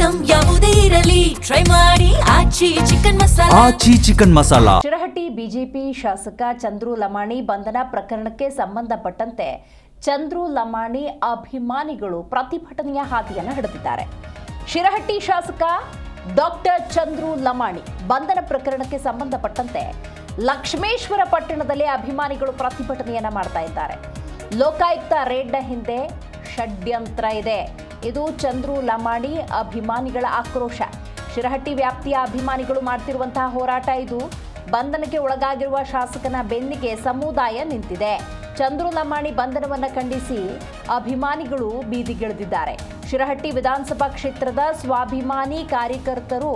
Item ಯಾವುದೇ ಇರಲಿ try ಮಾಡಿ ಆಚಿ ಚಿಕನ್ ಮಸಾಲಾ. ಶಿರಹಟ್ಟಿ ಬಿಜೆಪಿ ಶಾಸಕ ಚಂದ್ರು ಲಮಾಣಿ ಬಂಧನ ಪ್ರಕರಣಕ್ಕೆ ಸಂಬಂಧಪಟ್ಟಂತೆ ಚಂದ್ರು ಲಮಾಣಿ ಅಭಿಮಾನಿಗಳು ಪ್ರತಿಭಟನೆಯ ಹಾದಿಯನ್ನು ಹಿಡಿದಿದ್ದಾರೆ. ಶಿರಹಟ್ಟಿ ಶಾಸಕ ಡಾಕ್ಟರ್ ಚಂದ್ರು ಲಮಾಣಿ ಬಂಧನ ಪ್ರಕರಣಕ್ಕೆ ಸಂಬಂಧಪಟ್ಟಂತೆ ಲಕ್ಷ್ಮೇಶ್ವರ ಪಟ್ಟಣದಲ್ಲಿ ಅಭಿಮಾನಿಗಳು ಪ್ರತಿಭಟನೆಯನ್ನ ಮಾಡ್ತಾ ಇದ್ದಾರೆ. ಲೋಕಾಯುಕ್ತ ರೇಡ್ನ ಹಿಂದೆ ಷಡ್ಯಂತ್ರ ಇದೆ. ಇದು ಚಂದ್ರು ಲಮಾಣಿ ಅಭಿಮಾನಿಗಳ ಆಕ್ರೋಶ. ಶಿರಹಟ್ಟಿ ವ್ಯಾಪ್ತಿಯ ಅಭಿಮಾನಿಗಳು ಮಾಡ್ತಿರುವಂತಹ ಹೋರಾಟ ಇದು. ಬಂಧನಕ್ಕೆ ಒಳಗಾಗಿರುವ ಶಾಸಕನ ಬೆನ್ನಿಗೆ ಸಮುದಾಯ ನಿಂತಿದೆ. ಚಂದ್ರು ಲಮಾಣಿ ಬಂಧನವನ್ನು ಖಂಡಿಸಿ ಅಭಿಮಾನಿಗಳು ಬೀದಿಗಿಳಿದಿದ್ದಾರೆ. ಶಿರಹಟ್ಟಿ ವಿಧಾನಸಭಾ ಕ್ಷೇತ್ರದ ಸ್ವಾಭಿಮಾನಿ ಕಾರ್ಯಕರ್ತರು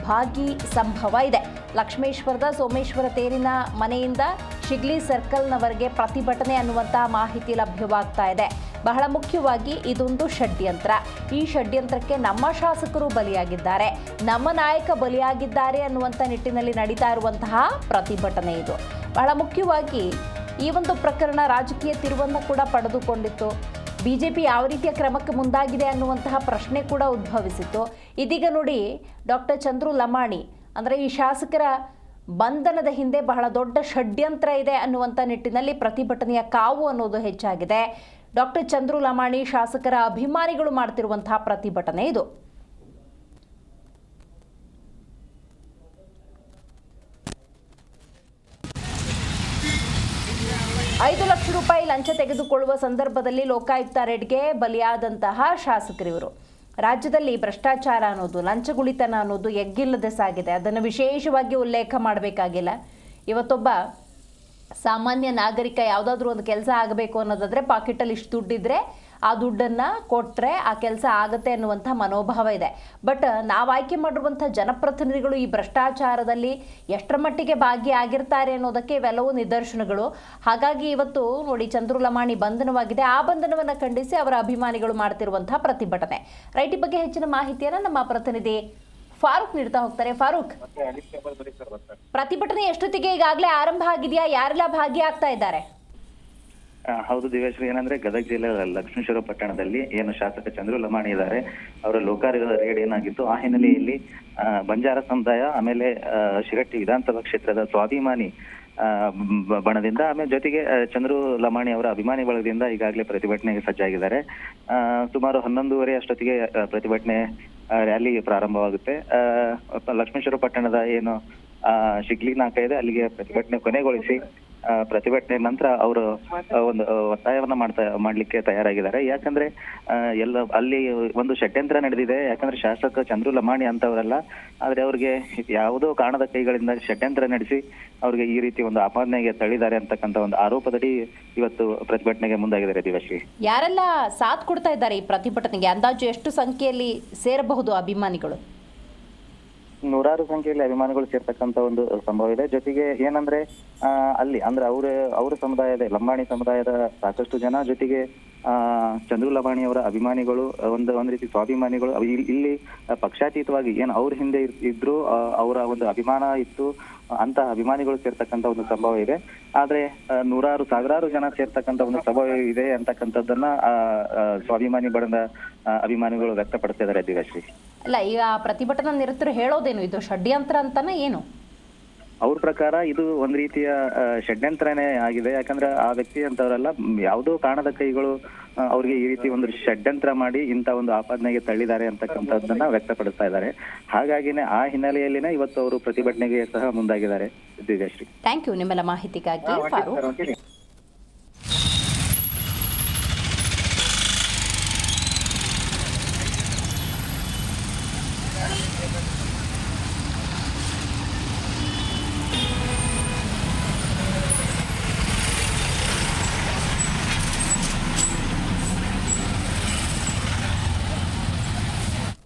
ಭಾಗಿ ಸಂಭವ ಇದೆ. ಲಕ್ಷ್ಮೇಶ್ವರದ ಸೋಮೇಶ್ವರ ತೇರಿನ ಮನೆಯಿಂದ ಶಿಗ್ಲಿ ಸರ್ಕಲ್ನವರೆಗೆ ಪ್ರತಿಭಟನೆ ಅನ್ನುವಂತಹ ಮಾಹಿತಿ ಲಭ್ಯವಾಗ್ತಾ ಇದೆ. ಬಹಳ ಮುಖ್ಯವಾಗಿ ಇದೊಂದು ಷಡ್ಯಂತ್ರ. ಈ ಷಡ್ಯಂತ್ರಕ್ಕೆ ನಮ್ಮ ಶಾಸಕರು ಬಲಿಯಾಗಿದ್ದಾರೆ, ನಮ್ಮ ನಾಯಕ ಬಲಿಯಾಗಿದ್ದಾರೆ ಅನ್ನುವಂಥ ನಿಟ್ಟಿನಲ್ಲಿ ನಡೀತಾ ಇರುವಂತಹ ಪ್ರತಿಭಟನೆ ಇದು. ಬಹಳ ಮುಖ್ಯವಾಗಿ ಈ ಒಂದು ಪ್ರಕರಣ ರಾಜಕೀಯ ತಿರುವನ್ನು ಕೂಡ ಪಡೆದುಕೊಂಡಿತ್ತು. ಬಿಜೆಪಿ ಯಾವ ರೀತಿಯ ಕ್ರಮಕ್ಕೆ ಮುಂದಾಗಿದೆ ಅನ್ನುವಂತಹ ಪ್ರಶ್ನೆ ಕೂಡ ಉದ್ಭವಿಸಿತ್ತು. ಇದೀಗ ನೋಡಿ, ಡಾಕ್ಟರ್ ಚಂದ್ರು ಲಮಾಣಿ ಅಂದರೆ ಈ ಶಾಸಕರ ಬಂಧನದ ಹಿಂದೆ ಬಹಳ ದೊಡ್ಡ ಷಡ್ಯಂತ್ರ ಇದೆ ಅನ್ನುವಂಥ ನಿಟ್ಟಿನಲ್ಲಿ ಪ್ರತಿಭಟನೆಯ ಕಾವು ಅನ್ನೋದು ಹೆಚ್ಚಾಗಿದೆ. ಡಾಕ್ಟರ್ ಚಂದ್ರು ಲಮಾಣಿ ಶಾಸಕರ ಅಭಿಮಾನಿಗಳು ಮಾಡ್ತಿರುವಂತಹ ಪ್ರತಿಭಟನೆ ಇದು. 5 ಲಕ್ಷ ರೂಪಾಯಿ ಲಂಚ ತೆಗೆದುಕೊಳ್ಳುವ ಸಂದರ್ಭದಲ್ಲಿ ಲೋಕಾಯುಕ್ತ ರೇಡ್ಗೆ ಬಲಿಯಾದಂತಹ ಶಾಸಕರಿವರು. ರಾಜ್ಯದಲ್ಲಿ ಭ್ರಷ್ಟಾಚಾರ ಅನ್ನೋದು, ಲಂಚಗುಳಿತನ ಅನ್ನೋದು ಎಗ್ಗಿಲ್ಲದೆ ಸಾಗಿದೆ. ಅದನ್ನು ವಿಶೇಷವಾಗಿ ಉಲ್ಲೇಖ ಮಾಡಬೇಕಾಗಿಲ್ಲ. ಇವತ್ತೊಬ್ಬ ಸಾಮಾನ್ಯ ನಾಗರಿಕ ಯಾವುದಾದ್ರೂ ಒಂದು ಕೆಲಸ ಆಗಬೇಕು ಅನ್ನೋದಾದರೆ ಪಾಕೆಟಲ್ಲಿ ಇಷ್ಟು ದುಡ್ಡಿದ್ರೆ ಆ ದುಡ್ಡನ್ನು ಕೊಟ್ಟರೆ ಆ ಕೆಲಸ ಆಗುತ್ತೆ ಅನ್ನುವಂಥ ಮನೋಭಾವ ಇದೆ. ಬಟ್ ನಾವು ಆಯ್ಕೆ ಮಾಡಿರುವಂಥ ಜನಪ್ರತಿನಿಧಿಗಳು ಈ ಭ್ರಷ್ಟಾಚಾರದಲ್ಲಿ ಎಷ್ಟರ ಮಟ್ಟಿಗೆ ಭಾಗಿಯಾಗಿರ್ತಾರೆ ಅನ್ನೋದಕ್ಕೆ ಇವೆಲ್ಲವೂ ನಿದರ್ಶನಗಳು. ಹಾಗಾಗಿ ಇವತ್ತು ನೋಡಿ, ಚಂದ್ರು ಲಮಾಣಿ ಬಂಧನವಾಗಿದೆ. ಆ ಬಂಧನವನ್ನು ಖಂಡಿಸಿ ಅವರ ಅಭಿಮಾನಿಗಳು ಮಾಡ್ತಿರುವಂತಹ ಪ್ರತಿಭಟನೆ. ರೈಟ್, ಈ ಬಗ್ಗೆ ಹೆಚ್ಚಿನ ಮಾಹಿತಿಯನ್ನು ನಮ್ಮ ಪ್ರತಿನಿಧಿ ಫಾರೂಕ್ ನೀಡ್ತಾ ಹೋಗ್ತಾರೆ. ಫಾರೂಕ್, ಪ್ರತಿಭಟನೆ ಎಷ್ಟೊತ್ತಿಗೆ ಈಗಾಗಲೇ ಆರಂಭ ಆಗಿದೆಯಾ? ಯಾರೆಲ್ಲ ಭಾಗಿಯಾಗ್ತಾ ಇದ್ದಾರೆ? ಹೌದು ದಿವ್ಯಶ್ರೀ, ಏನಂದ್ರೆ ಗದಗ ಜಿಲ್ಲೆ ಲಕ್ಷ್ಮೇಶ್ವರ ಪಟ್ಟಣದಲ್ಲಿ ಏನು ಶಾಸಕ ಚಂದ್ರು ಲಮಾಣಿ ಇದ್ದಾರೆ, ಅವರ ಲೋಕಾಯುಕ್ತ ರೇಡ್ ಏನಾಗಿತ್ತು, ಆ ಹಿನ್ನೆಲೆಯಲ್ಲಿ ಬಂಜಾರ ಸಮುದಾಯ, ಆಮೇಲೆ ಶಿರಹಟ್ಟಿ ವಿಧಾನಸಭಾ ಕ್ಷೇತ್ರದ ಸ್ವಾಭಿಮಾನಿ ಬಣದಿಂದ, ಆಮೇಲೆ ಜೊತೆಗೆ ಚಂದ್ರು ಲಮಾಣಿ ಅವರ ಅಭಿಮಾನಿ ಬಳಗದಿಂದ ಈಗಾಗಲೇ ಪ್ರತಿಭಟನೆಗೆ ಸಜ್ಜಾಗಿದ್ದಾರೆ. ಸುಮಾರು 11:30 ಅಷ್ಟೊತ್ತಿಗೆ ಪ್ರತಿಭಟನೆ ರ್ಯಾಲಿ ಪ್ರಾರಂಭವಾಗುತ್ತೆ. ಲಕ್ಷ್ಮೇಶ್ವರ ಪಟ್ಟಣದ ಏನು ಶಿಗ್ಲಿ ನಾಕ ಇದೆ, ಅಲ್ಲಿಗೆ ಪ್ರತಿಭಟನೆ ಕೊನೆಗೊಳಿಸಿ ಪ್ರತಿಭಟನೆ ನಂತರ ಅವರು ಒಂದು ಒತ್ತಾಯವನ್ನ ಮಾಡ್ಲಿಕ್ಕೆ ತಯಾರಾಗಿದ್ದಾರೆ. ಯಾಕಂದ್ರೆ ಎಲ್ಲ ಅಲ್ಲಿ ಒಂದು ಷಡ್ಯಂತ್ರ ನಡೆದಿದೆ. ಯಾಕಂದ್ರೆ ಶಾಸಕ ಚಂದ್ರು ಲಮಾಣಿ ಅಂತವರಲ್ಲ, ಆದ್ರೆ ಅವ್ರಿಗೆ ಯಾವುದೋ ಕಾರಣದ ಕೈಗಳಿಂದ ಷಡ್ಯಂತ್ರ ನಡೆಸಿ ಅವ್ರಿಗೆ ಈ ರೀತಿ ಒಂದು ಆಪಾದನೆಗೆ ತಳ್ಳಿದ್ದಾರೆ ಅಂತಕ್ಕಂಥ ಒಂದು ಆರೋಪದಡಿ ಇವತ್ತು ಪ್ರತಿಭಟನೆಗೆ ಮುಂದಾಗಿದ್ದಾರೆ. ದಿವಶ್ರೀ, ಯಾರೆಲ್ಲ ಸಾಥ್ ಕೊಡ್ತಾ ಇದ್ದಾರೆ ಈ ಪ್ರತಿಭಟನೆಗೆ? ಅಂದಾಜು ಎಷ್ಟು ಸಂಖ್ಯೆಯಲ್ಲಿ ಸೇರಬಹುದು ಅಭಿಮಾನಿಗಳು? ನೂರಾರು ಸಂಖ್ಯೆಯಲ್ಲಿ ಅಭಿಮಾನಿಗಳು ಸೇರ್ತಕ್ಕಂಥ ಒಂದು ಸಂಭವ ಇದೆ. ಜೊತೆಗೆ ಏನಂದ್ರೆ ಅಲ್ಲಿ ಅಂದ್ರೆ ಅವ್ರ ಸಮುದಾಯದ, ಲಂಬಾಣಿ ಸಮುದಾಯದ ಸಾಕಷ್ಟು ಜನ, ಜೊತೆಗೆ ಚಂದ್ರು ಲಮಾಣಿ ಅವರ ಅಭಿಮಾನಿಗಳು, ಒಂದ್ ರೀತಿ ಸ್ವಾಭಿಮಾನಿಗಳು ಇಲ್ಲಿ ಪಕ್ಷಾತೀತವಾಗಿ ಏನು ಅವ್ರ ಹಿಂದೆ ಇದ್ರು, ಅವರ ಒಂದು ಅಭಿಮಾನ ಇತ್ತು ಅಂತ ಅಭಿಮಾನಿಗಳು ಸೇರ್ತಕ್ಕಂಥ ಒಂದು ಸಂಭವ ಇದೆ. ಆದ್ರೆ ನೂರಾರು ಸಾವಿರಾರು ಜನ ಸೇರ್ತಕ್ಕಂಥ ಒಂದು ಸಂಭವ ಇದೆ ಅಂತಕ್ಕಂಥದ್ದನ್ನ ಸ್ವಾಭಿಮಾನಿ ಬಣದ ಅಭಿಮಾನಿಗಳು ವ್ಯಕ್ತಪಡಿಸ್ತಾ ಇದ್ದಾರೆ. ದಿವ್ಯಶ್ರೀ, ಅಲ್ಲ, ಈಗ ಪ್ರತಿಭಟನಾ ನಿರತರು ಹೇಳೋದೇನು, ಇದು ಷಡ್ಯಂತ್ರ ಅಂತಾನೆ ಏನು? ಅವ್ರ ಪ್ರಕಾರ ಇದು ಒಂದ್ ರೀತಿಯ ಷಡ್ಯಂತ್ರನೇ ಆಗಿದೆ. ಯಾಕಂದ್ರೆ ಆ ವ್ಯಕ್ತಿ ಅಂತವರೆಲ್ಲ ಯಾವುದೋ ಕಾರಣದ ಕೈಗಳು ಅವ್ರಿಗೆ ಈ ರೀತಿ ಒಂದು ಷಡ್ಯಂತ್ರ ಮಾಡಿ ಇಂಥ ಒಂದು ಆಪಾದನೆಗೆ ತಳ್ಳಿದ್ದಾರೆ ಅಂತಕ್ಕಂಥದ್ದನ್ನ ವ್ಯಕ್ತಪಡಿಸ್ತಾ ಇದ್ದಾರೆ. ಹಾಗಾಗಿನೇ ಆ ಹಿನ್ನೆಲೆಯಲ್ಲಿನೇ ಇವತ್ತು ಅವರು ಪ್ರತಿಭಟನೆಗೆ ಸಹ ಮುಂದಾಗಿದ್ದಾರೆ. ದಿವ್ಯಶ್ರೀ, ಥ್ಯಾಂಕ್ ಯು ನಿಮ್ಮೆಲ್ಲ ಮಾಹಿತಿಗಾಗಿ ಫಾರೂಕ್.